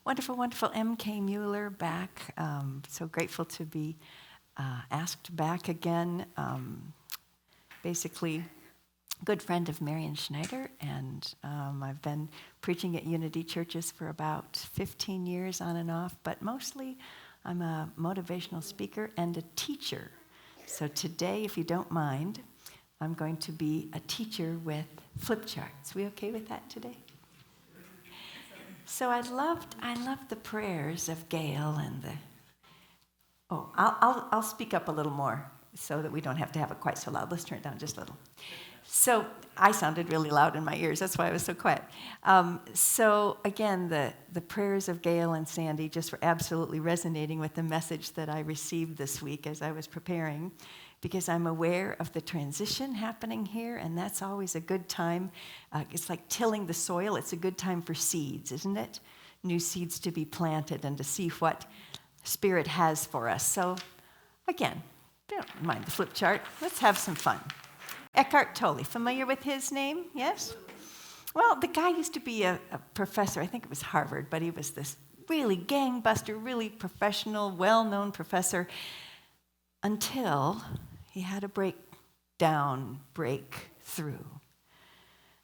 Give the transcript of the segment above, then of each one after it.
Wonderful, wonderful Kay Mueller back. So grateful to be asked back again. Basically, good friend of Marion Schneider, and I've been preaching at Unity churches for about 15 years on and off, but mostly I'm a motivational speaker and a teacher. So today, if you don't mind, I'm going to be a teacher with flip charts. We okay with that today? So I loved the prayers of Gail and the. Oh, I'll speak up a little more so that we don't have to have it quite so loud. Let's turn it down just a little. So I sounded really loud in my ears. That's why I was so quiet. So again, the prayers of Gail and Sandy just were absolutely resonating with the message that I received this week as I was preparing, because I'm aware of the transition happening here, and that's always a good time. It's like tilling the soil. It's a good time for seeds, isn't it? New seeds to be planted and to see what Spirit has for us. So again, don't mind the flip chart. Let's have some fun. Eckhart Tolle, familiar with his name? Yes? Well, the guy used to be a professor. I think it was Harvard, but he was this really gangbuster, really professional, well-known professor until he had a breakthrough.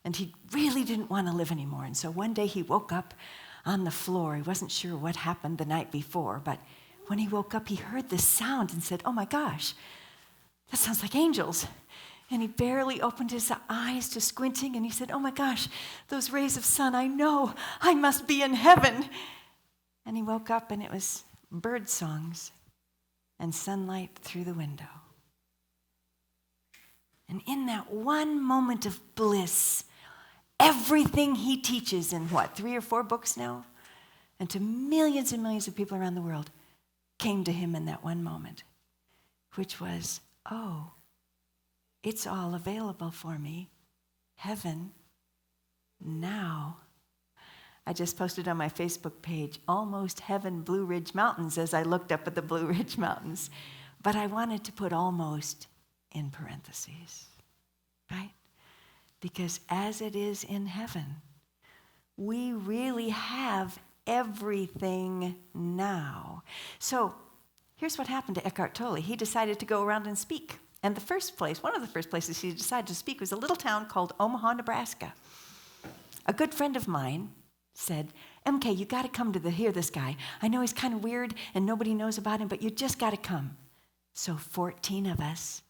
And he really didn't want to live anymore. And so one day he woke up on the floor. He wasn't sure what happened the night before, but when he woke up, he heard this sound and said, "Oh my gosh, that sounds like angels." And he barely opened his eyes to squinting, and he said, "Oh my gosh, those rays of sun, I know, I must be in heaven." And he woke up, and it was bird songs and sunlight through the window. And in that one moment of bliss, everything he teaches in 3 or 4 books now, and to millions and millions of people around the world, came to him in that one moment, which was, oh, it's all available for me. Heaven, now. I just posted on my Facebook page, almost heaven, Blue Ridge Mountains, as I looked up at the Blue Ridge Mountains. But I wanted to put almost in parentheses, right? Because as it is in heaven, we really have everything now. So here's what happened to Eckhart Tolle. He decided to go around and speak. And one of the first places he decided to speak was a little town called Omaha, Nebraska. A good friend of mine said, "MK, you got to come to hear this guy. I know he's kind of weird and nobody knows about him, but you just got to come." So 14 of us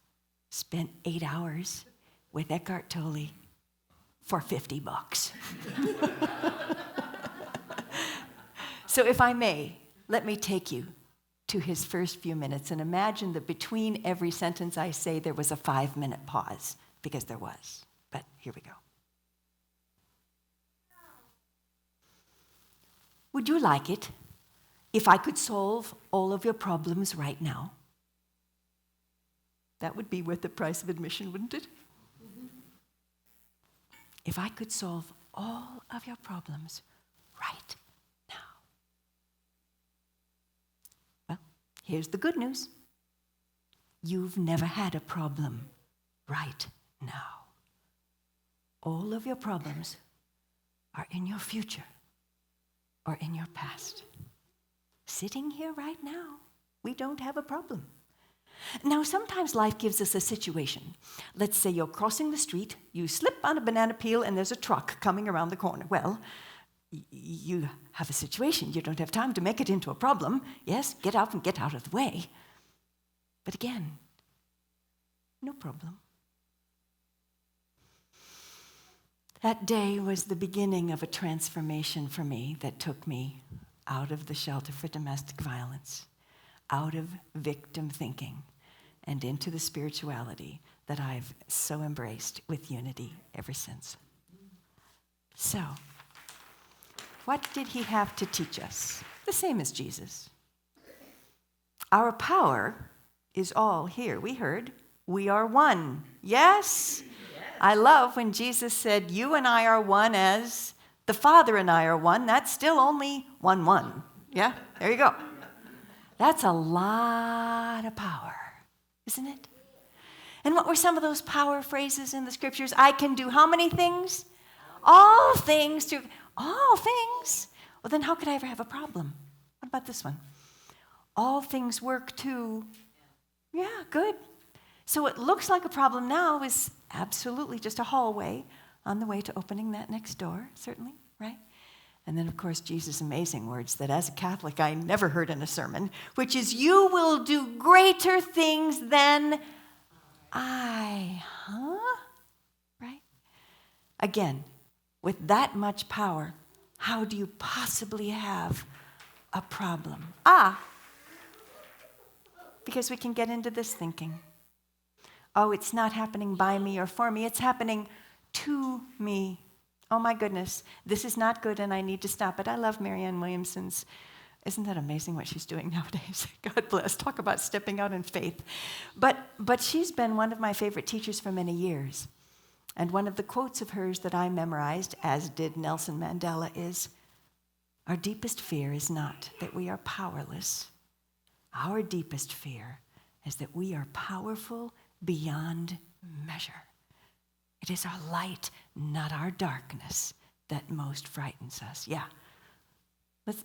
spent 8 hours with Eckhart Tolle for $50. So if I may, let me take you to his first few minutes, and imagine that between every sentence I say there was a 5-minute pause, because there was. But here we go. "Would you like it if I could solve all of your problems right now?" That would be worth the price of admission, wouldn't it? Mm-hmm. If I could solve all of your problems right now. Well, here's the good news. You've never had a problem right now. All of your problems are in your future or in your past. Sitting here right now, we don't have a problem. Now, sometimes life gives us a situation. Let's say you're crossing the street, you slip on a banana peel, and there's a truck coming around the corner. Well, you have a situation. You don't have time to make it into a problem. Yes, get out and get out of the way. But again, no problem. That day was the beginning of a transformation for me that took me out of the shelter for domestic violence, out of victim thinking, and into the spirituality that I've so embraced with Unity ever since. So, what did he have to teach us? The same as Jesus. Our power is all here. We heard, we are one. Yes? I love when Jesus said, "You and I are one as the Father and I are one." That's still only one. Yeah? There you go. That's a lot of power, isn't it? And what were some of those power phrases in the scriptures? I can do how many things? All things through, all things. Well, then how could I ever have a problem? What about this one? All things work to, yeah, good. So what looks like a problem now is absolutely just a hallway on the way to opening that next door, certainly, right? And then, of course, Jesus' amazing words that as a Catholic I never heard in a sermon, which is, you will do greater things than I. Right? Again, with that much power, how do you possibly have a problem? Because we can get into this thinking. Oh, it's not happening by me or for me, it's happening to me. Oh my goodness, this is not good and I need to stop it. I love Marianne Williamson's. Isn't that amazing what she's doing nowadays? God bless. Talk about stepping out in faith. But she's been one of my favorite teachers for many years. And one of the quotes of hers that I memorized, as did Nelson Mandela, is, our deepest fear is not that we are powerless. Our deepest fear is that we are powerful beyond measure. It is our light, not our darkness, that most frightens us. Yeah.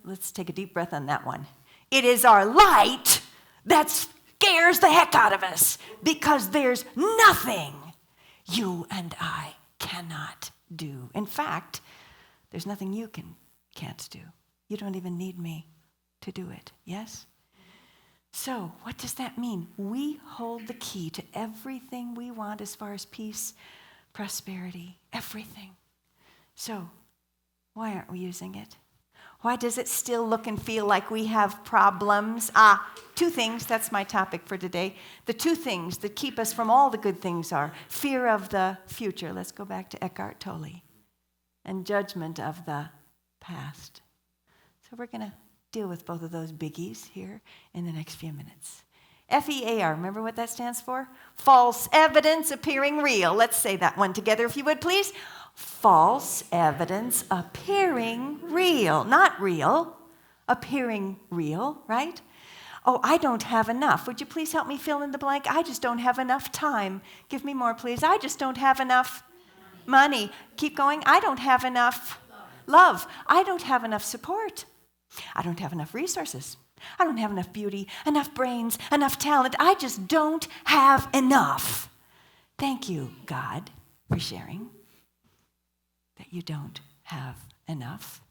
Let's take a deep breath on that one. It is our light that scares the heck out of us, because there's nothing you and I cannot do. In fact, there's nothing you can't do. You don't even need me to do it. Yes? So, what does that mean? We hold the key to everything we want as far as peace, prosperity, everything. So, why aren't we using it? Why does it still look and feel like we have problems? Two things, that's my topic for today. The two things that keep us from all the good things are fear of the future. Let's go back to Eckhart Tolle. And judgment of the past. So we're going to deal with both of those biggies here in the next few minutes. FEAR, remember what that stands for? False evidence appearing real. Let's say that one together if you would, please. False evidence appearing real. Not real, appearing real, right? Oh, I don't have enough. Would you please help me fill in the blank? I just don't have enough time. Give me more, please. I just don't have enough money. Keep going. I don't have enough love. I don't have enough support. I don't have enough resources. I don't have enough beauty, enough brains, enough talent. I just don't have enough. Thank you, God, for sharing that you don't have enough.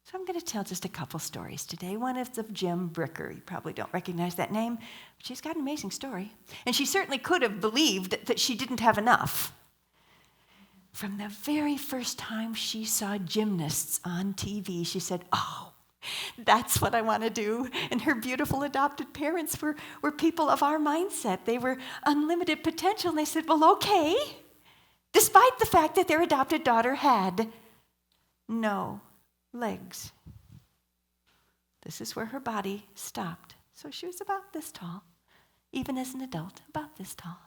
So I'm going to tell just a couple stories today. One is of Jim Bricker. You probably don't recognize that name, but she's got an amazing story. And she certainly could have believed that she didn't have enough. From the very first time she saw gymnasts on TV, she said, oh, that's what I want to do. And her beautiful adopted parents were people of our mindset. They were unlimited potential. And they said, well, okay. Despite the fact that their adopted daughter had no legs. This is where her body stopped. So she was about this tall, even as an adult, about this tall.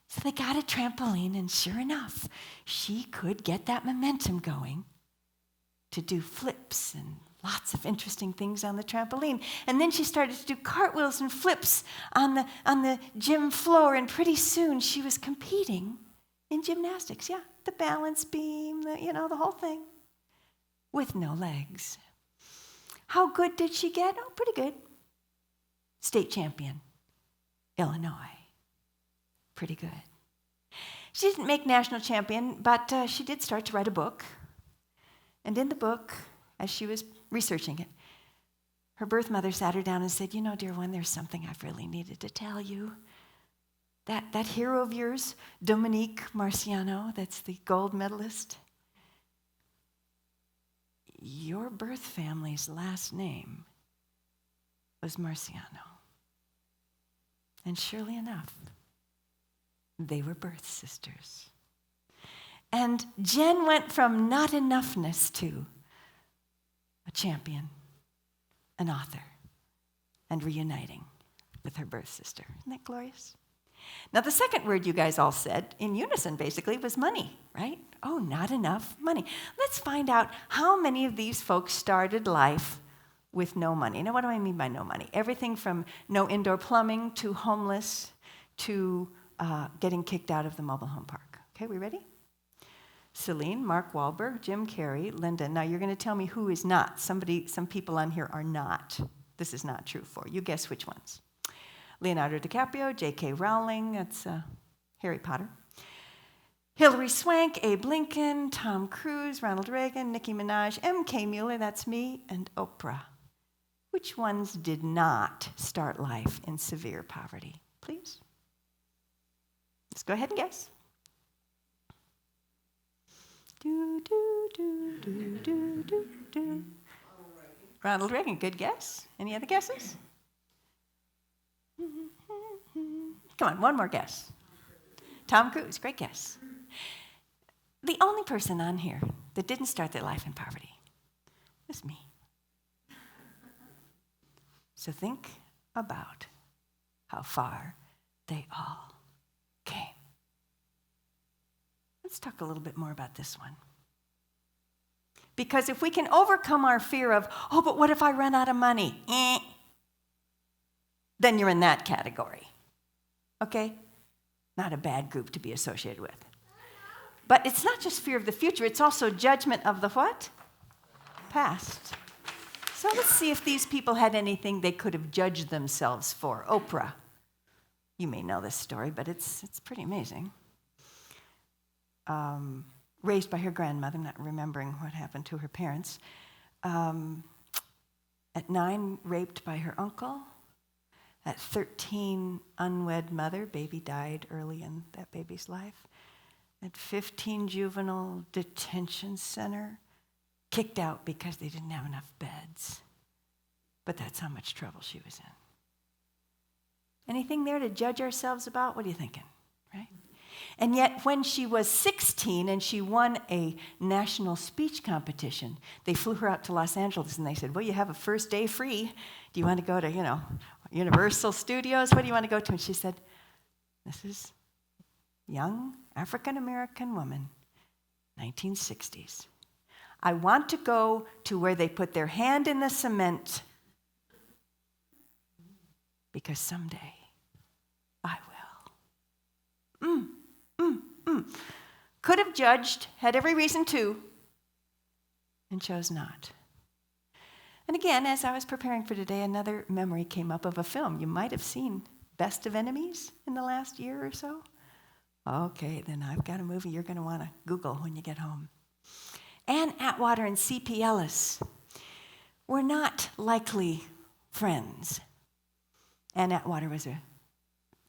So they got a trampoline, and sure enough, she could get that momentum going to do flips and lots of interesting things on the trampoline. And then she started to do cartwheels and flips on the gym floor, and pretty soon she was competing in gymnastics. Yeah, the balance beam, the whole thing, with no legs. How good did she get? Oh, pretty good. State champion, Illinois. Pretty good. She didn't make national champion, but she did start to write a book. And in the book, as she was researching it, her birth mother sat her down and said, dear one, there's something I've really needed to tell you. That hero of yours, Dominique Marciano, that's the gold medalist, your birth family's last name was Marciano. And surely enough, they were birth sisters. And Jen went from not enoughness to a champion, an author, and reuniting with her birth sister. Isn't that glorious? Now, the second word you guys all said, in unison basically, was money, right? Oh, not enough money. Let's find out how many of these folks started life with no money. Now, what do I mean by no money? Everything from no indoor plumbing to homeless to getting kicked out of the mobile home park. Okay, we ready? Celine, Mark Wahlberg, Jim Carrey, Linda. Now you're going to tell me who is not. Some people on here are not. This is not true for. You guess which ones. Leonardo DiCaprio, J.K. Rowling, that's Harry Potter. Hilary Swank, Abe Lincoln, Tom Cruise, Ronald Reagan, Nicki Minaj, Kay Mueller, that's me, and Oprah. Which ones did not start life in severe poverty? Please. Let's go ahead and guess. Do, do, do, do, do, do, do. Ronald Reagan, good guess. Any other guesses? Come on, one more guess. Tom Cruise, great guess. The only person on here that didn't start their life in poverty was me. So think about how far they all came. Let's talk a little bit more about this one. Because if we can overcome our fear of, oh, but what if I run out of money? Then you're in that category. Okay? Not a bad group to be associated with. But it's not just fear of the future, it's also judgment of the what? Past. So let's see if these people had anything they could have judged themselves for. Oprah. You may know this story, but it's pretty amazing. Raised by her grandmother, I'm not remembering what happened to her parents. At 9, raped by her uncle. At 13, unwed mother. Baby died early in that baby's life. At 15, juvenile detention center. Kicked out because they didn't have enough beds. But that's how much trouble she was in. Anything there to judge ourselves about? What are you thinking? Right? And yet, when she was 16 and she won a national speech competition, they flew her out to Los Angeles and they said, well, you have a first day free. Do you want to go to, Universal Studios? What do you want to go to? And she said, this is young African-American woman, 1960s. I want to go to where they put their hand in the cement because someday I will. Could have judged, had every reason to, and chose not. And again, as I was preparing for today, another memory came up of a film. You might have seen Best of Enemies in the last year or so. Okay, then I've got a movie you're going to want to Google when you get home. Ann Atwater and C.P. Ellis were not likely friends. Ann Atwater was a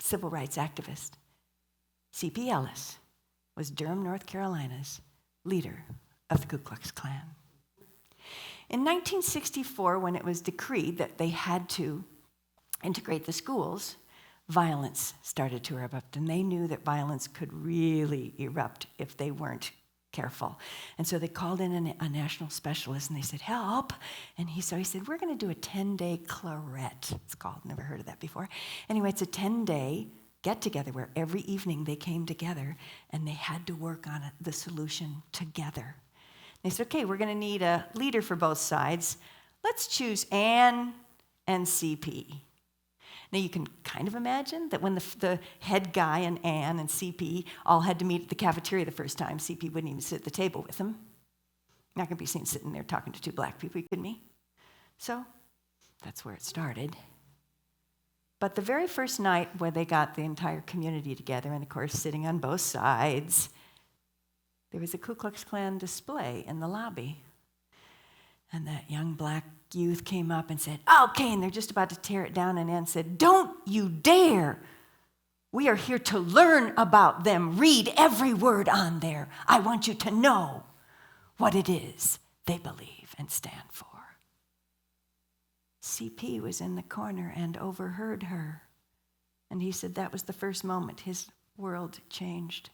civil rights activist. C.P. Ellis was Durham, North Carolina's leader of the Ku Klux Klan. In 1964, when it was decreed that they had to integrate the schools, violence started to erupt, and they knew that violence could really erupt if they weren't careful. And so they called in a national specialist, and they said, help. And he said, we're going to do a 10-day claret, it's called. Never heard of that before. Anyway, it's a 10-day get-together where every evening they came together, and they had to work on the solution together. They said, okay, we're going to need a leader for both sides. Let's choose Ann and CP. Now, you can kind of imagine that when the head guy and Ann and CP all had to meet at the cafeteria the first time, CP wouldn't even sit at the table with them. Not going to be seen sitting there talking to two black people, couldn't he? So that's where it started. But the very first night where they got the entire community together, and of course sitting on both sides, there was a Ku Klux Klan display in the lobby. And that young black youth came up and said, okay, and they're just about to tear it down, and Ann said, don't you dare. We are here to learn about them. Read every word on there. I want you to know what it is they believe and stand for. CP was in the corner and overheard her. And he said that was the first moment his world changed.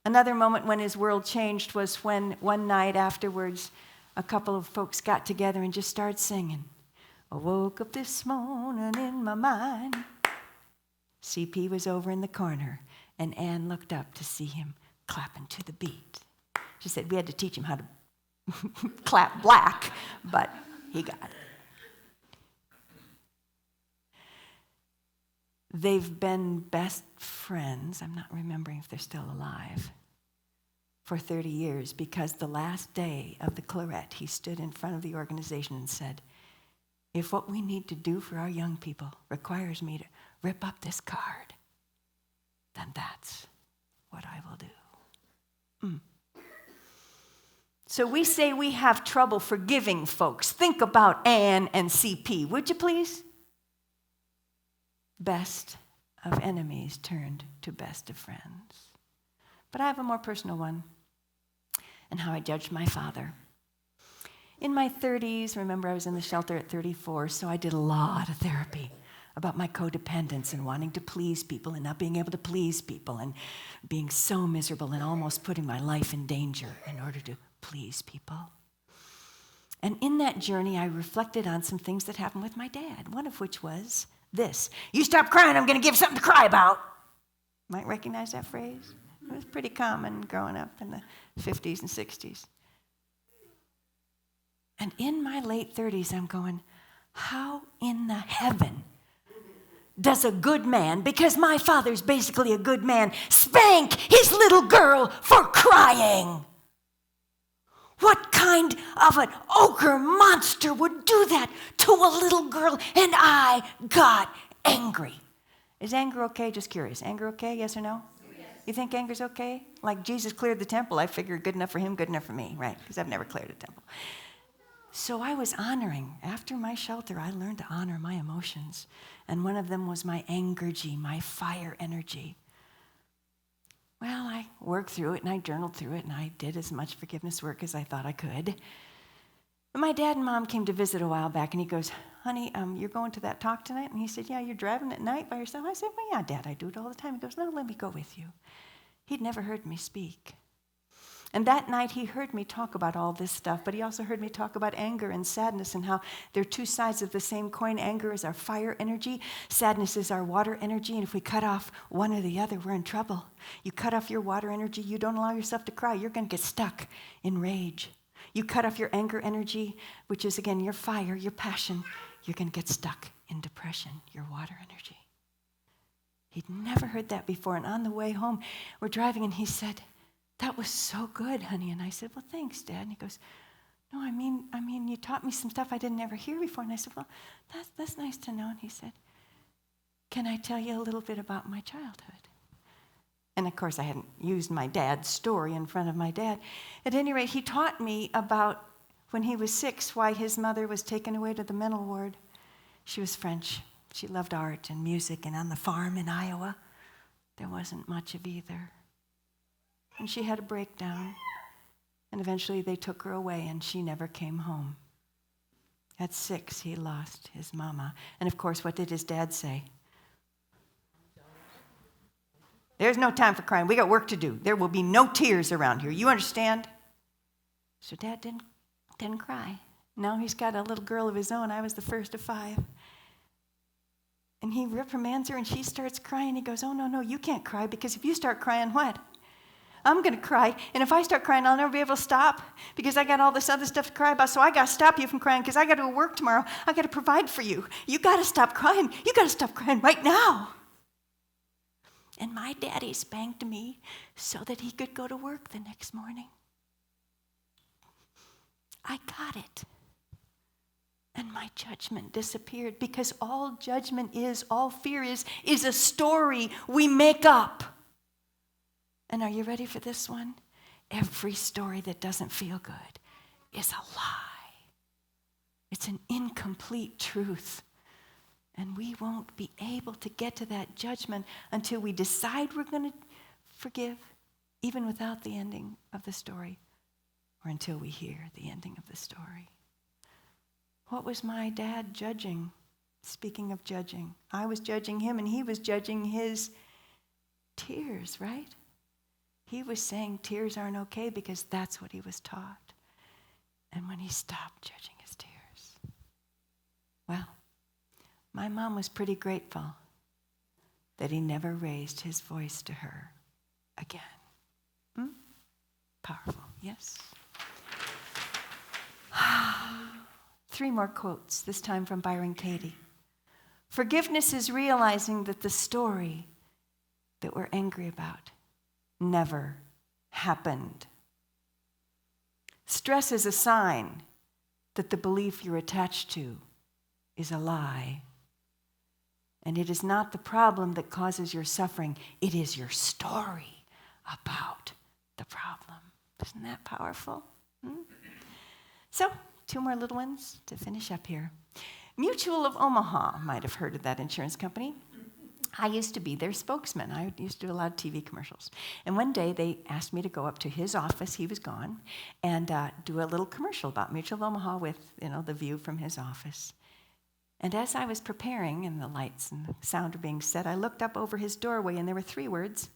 Another moment when his world changed was when one night afterwards, a couple of folks got together and just started singing. I woke up this morning in my mind. CP was over in the corner, and Ann looked up to see him clapping to the beat. She said we had to teach him how to clap black, but he got it. They've been best friends, I'm not remembering if they're still alive, for 30 years because the last day of the claret, he stood in front of the organization and said, if what we need to do for our young people requires me to rip up this card, then that's what I will do. So we say we have trouble forgiving folks. Think about Anne and CP, would you please? Best of enemies turned to best of friends. But I have a more personal one, and how I judged my father. In my 30s, remember I was in the shelter at 34, so I did a lot of therapy about my codependence and wanting to please people and not being able to please people and being so miserable and almost putting my life in danger in order to please people. And in that journey, I reflected on some things that happened with my dad, one of which was this: you stop crying, I'm going to give something to cry about. Might recognize that phrase? It was pretty common growing up in the 50s and 60s. And in my late 30s, I'm going, how in the heaven does a good man, because my father's basically a good man, spank his little girl for crying? What kind of an ogre monster would do that to a little girl? And I got angry. Is anger okay? Just curious. Anger okay? Yes or no? Yes. You think anger's okay? Like Jesus cleared the temple. I figure good enough for him, good enough for me, right? Because I've never cleared a temple. So I was honoring. After my shelter, I learned to honor my emotions. And one of them was my angergy, my fire energy. Well, I worked through it, and I journaled through it, and I did as much forgiveness work as I thought I could. But my dad and mom came to visit a while back, and he goes, honey, you're going to that talk tonight? And he said, yeah, you're driving at night by yourself? I said, well, yeah, Dad, I do it all the time. He goes, no, let me go with you. He'd never heard me speak. And that night he heard me talk about all this stuff, but he also heard me talk about anger and sadness and how they're two sides of the same coin. Anger is our fire energy. Sadness is our water energy. And if we cut off one or the other, we're in trouble. You cut off your water energy, you don't allow yourself to cry, you're going to get stuck in rage. You cut off your anger energy, which is, again, your fire, your passion, you're going to get stuck in depression, your water energy. He'd never heard that before. And on the way home, we're driving, and he said, that was so good, honey. And I said, well, thanks, Dad. And he goes, no, I mean, you taught me some stuff I didn't ever hear before. And I said, well, that's nice to know. And he said, can I tell you a little bit about my childhood? And of course, I hadn't used my dad's story in front of my dad. At any rate, he taught me about when he was 6, why his mother was taken away to the mental ward. She was French. She loved art and music, and on the farm in Iowa, there wasn't much of either. And she had a breakdown, and eventually they took her away, and she never came home. At 6, he lost his mama. And of course, what did his dad say? There's no time for crying. We got work to do. There will be no tears around here. You understand? So Dad didn't cry. Now he's got a little girl of his own. I was the first of 5. And he reprimands her, and she starts crying. He goes, oh, no, you can't cry, because if you start crying, what? I'm going to cry, and if I start crying, I'll never be able to stop because I got all this other stuff to cry about, so I got to stop you from crying because I got to go to work tomorrow. I got to provide for you. You got to stop crying. You got to stop crying right now. And my daddy spanked me so that he could go to work the next morning. I got it. And my judgment disappeared, because all judgment is, all fear is a story we make up. And are you ready for this one? Every story that doesn't feel good is a lie. It's an incomplete truth. And we won't be able to get to that judgment until we decide we're going to forgive, even without the ending of the story, or until we hear the ending of the story. What was my dad judging? Speaking of judging, I was judging him, and he was judging his tears, right? He was saying tears aren't okay because that's what he was taught. And when he stopped judging his tears, well, my mom was pretty grateful that he never raised his voice to her again. Powerful, yes? 3 more quotes, this time from Byron Katie. Forgiveness is realizing that the story that we're angry about never happened Stress is a sign that the belief you're attached to is a lie. And it is not the problem that causes your suffering. It is your story about the problem. Isn't that powerful? So, 2 more little ones to finish up here. Mutual of Omaha, might have heard of that insurance company. I used to be their spokesman. I used to do a lot of TV commercials. And one day they asked me to go up to his office, he was gone, and do a little commercial about Mutual of Omaha with, the view from his office. And as I was preparing, and the lights and the sound were being set, I looked up over his doorway, and there were 3 words: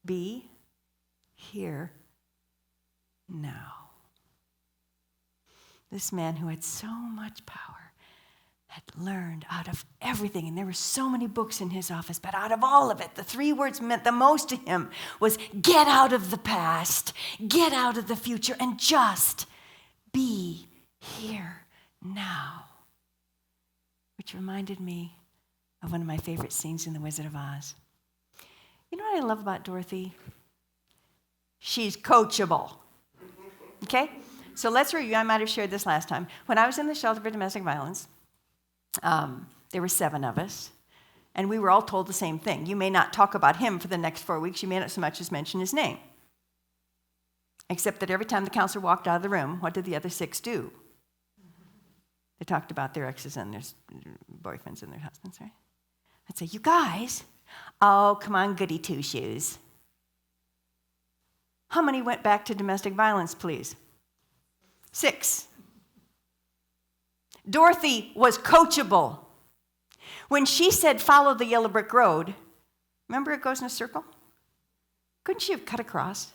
be here now. This man who had so much power had learned out of everything, and there were so many books in his office, but out of all of it, the 3 words meant the most to him was get out of the past, get out of the future, and just be here now. Which reminded me of one of my favorite scenes in The Wizard of Oz. You know what I love about Dorothy? She's coachable. Okay? So let's review. I might have shared this last time. When I was in the shelter for domestic violence, there were 7 of us, and we were all told the same thing. You may not talk about him for the next 4 weeks. You may not so much as mention his name. Except that every time the counselor walked out of the room, what did the other 6 do? They talked about their exes and their boyfriends and their husbands, right? I'd say, you guys, oh, come on, goody two-shoes. How many went back to domestic violence, please? 6. Dorothy was coachable. When she said, follow the yellow brick road, remember it goes in a circle? Couldn't she have cut across?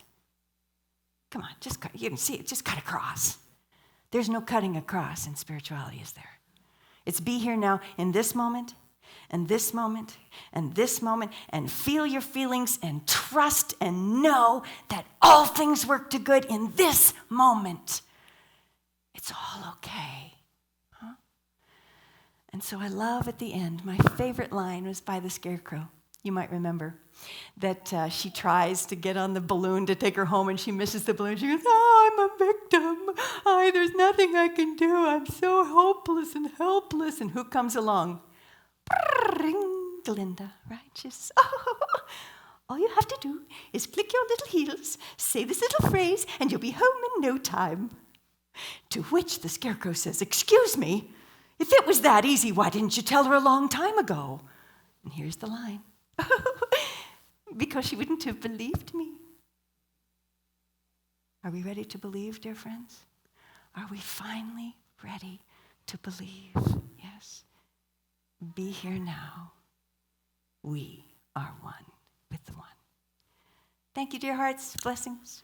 Come on, just cut. You can see it, just cut across. There's no cutting across in spirituality, is there? It's be here now in this moment, and this moment, and this moment, and feel your feelings, and trust, and know that all things work to good in this moment. It's all okay. And so I love at the end, my favorite line was by the Scarecrow. You might remember that she tries to get on the balloon to take her home, and she misses the balloon. She goes, oh, I'm a victim. There's nothing I can do. I'm so hopeless and helpless. And who comes along? Ring, Glinda, right? She says, oh, all you have to do is click your little heels, say this little phrase, and you'll be home in no time. To which the Scarecrow says, excuse me, if it was that easy, why didn't you tell her a long time ago? And here's the line. Because she wouldn't have believed me. Are we ready to believe, dear friends? Are we finally ready to believe? Yes. Be here now. We are one with the one. Thank you, dear hearts. Blessings.